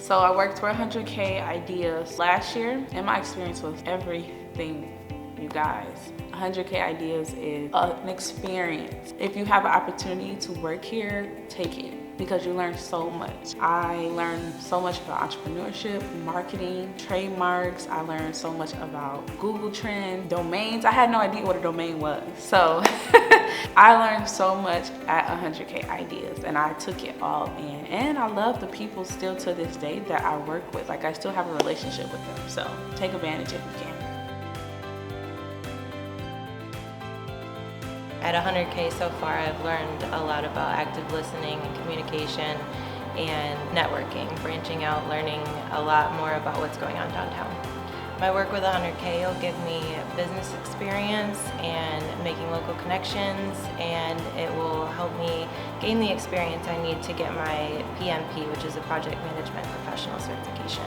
So I worked for 100K Ideas last year, and my experience was everything, you guys. 100K Ideas is an experience. If you have an opportunity to work here, take it, because you learn so much. I learned so much about entrepreneurship, marketing, trademarks. I learned so much about Google Trends, domains. I had no idea what a domain was. So I learned so much at 100K Ideas, and I took it all in. And I love the people still to this day that I work with. Like, I still have a relationship with them. So take advantage if you can. At 100K so far, I've learned a lot about active listening and communication and networking, branching out, learning a lot more about what's going on downtown. My work with 100K will give me business experience and making local connections, and it will help me gain the experience I need to get my PMP, which is a Project Management Professional certification.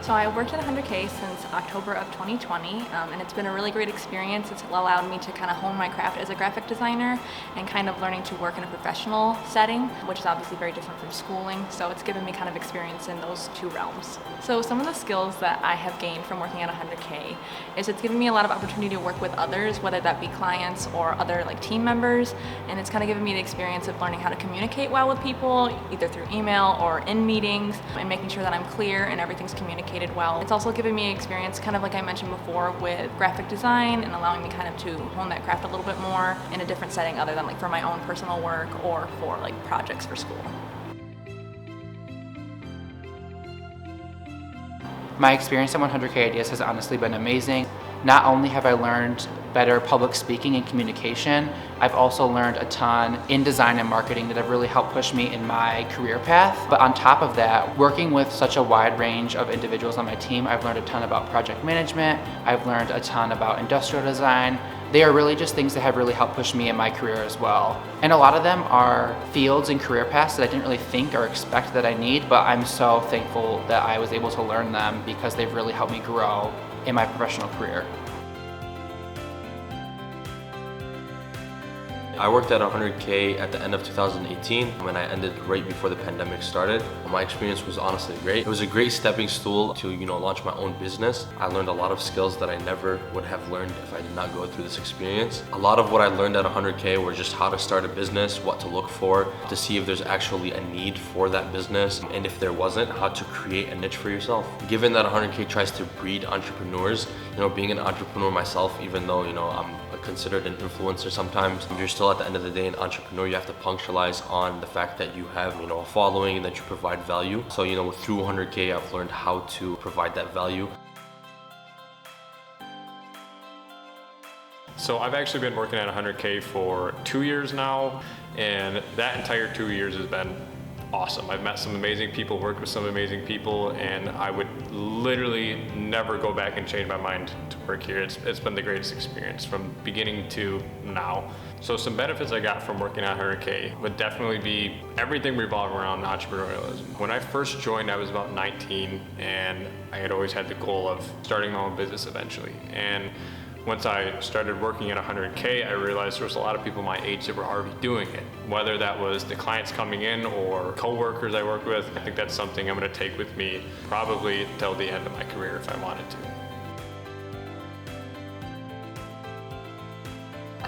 So I worked at 100K since October of 2020, and it's been a really great experience. It's allowed me to kind of hone my craft as a graphic designer and kind of learning to work in a professional setting, which is obviously very different from schooling. So it's given me kind of experience in those two realms. So some of the skills that I have gained from working at 100K is it's given me a lot of opportunity to work with others, whether that be clients or other team members, and it's kind of given me the experience of learning how to communicate well with people, either through email or in meetings, and making sure that I'm clear and everything's communicated well. It's also given me experience, kind of like I mentioned before, with graphic design and allowing me kind of to hone that craft a little bit more in a different setting other than for my own personal work or for projects for school. My experience at 100K Ideas has honestly been amazing. Not only have I learned better public speaking and communication, I've also learned a ton in design and marketing that have really helped push me in my career path. But on top of that, working with such a wide range of individuals on my team, I've learned a ton about project management, I've learned a ton about industrial design. They are really just things that have really helped push me in my career as well. And a lot of them are fields and career paths that I didn't really think or expect that I need, but I'm so thankful that I was able to learn them because they've really helped me grow in my professional career. I worked at 100K at the end of 2018 when I ended right before the pandemic started. My experience was honestly great. It was a great stepping stool to launch my own business. I learned a lot of skills that I never would have learned if I did not go through this experience. A lot of what I learned at 100K were just how to start a business, what to look for, to see if there's actually a need for that business, and if there wasn't, how to create a niche for yourself. Given that 100K tries to breed entrepreneurs, being an entrepreneur myself, even though I'm considered an influencer sometimes, you're still at the end of the day an entrepreneur. You have to punctualize on the fact that you have a following and that you provide value. So through 100K I've learned how to provide that value. So I've actually been working at 100K for 2 years now, and that entire 2 years has been awesome. I've met some amazing people, worked with some amazing people, and I would literally never go back and change my mind to work here. It's been the greatest experience from beginning to now. So some benefits I got from working at 100K would definitely be everything revolved around entrepreneurialism. When I first joined, I was about 19, and I had always had the goal of starting my own business eventually. And once I started working at 100K, I realized there was a lot of people my age that were already doing it. Whether that was the clients coming in or co-workers I worked with, I think that's something I'm going to take with me probably till the end of my career if I wanted to.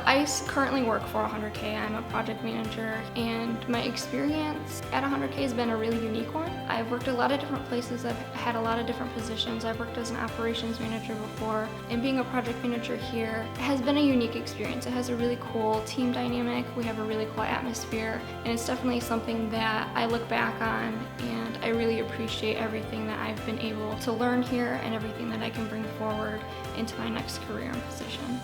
I currently work for 100K. I'm a project manager, and my experience at 100K has been a really unique one. I've worked a lot of different places. I've had a lot of different positions. I've worked as an operations manager before, and being a project manager here has been a unique experience. It has a really cool team dynamic. We have a really cool atmosphere, and it's definitely something that I look back on, and I really appreciate everything that I've been able to learn here and everything that I can bring forward into my next career and position.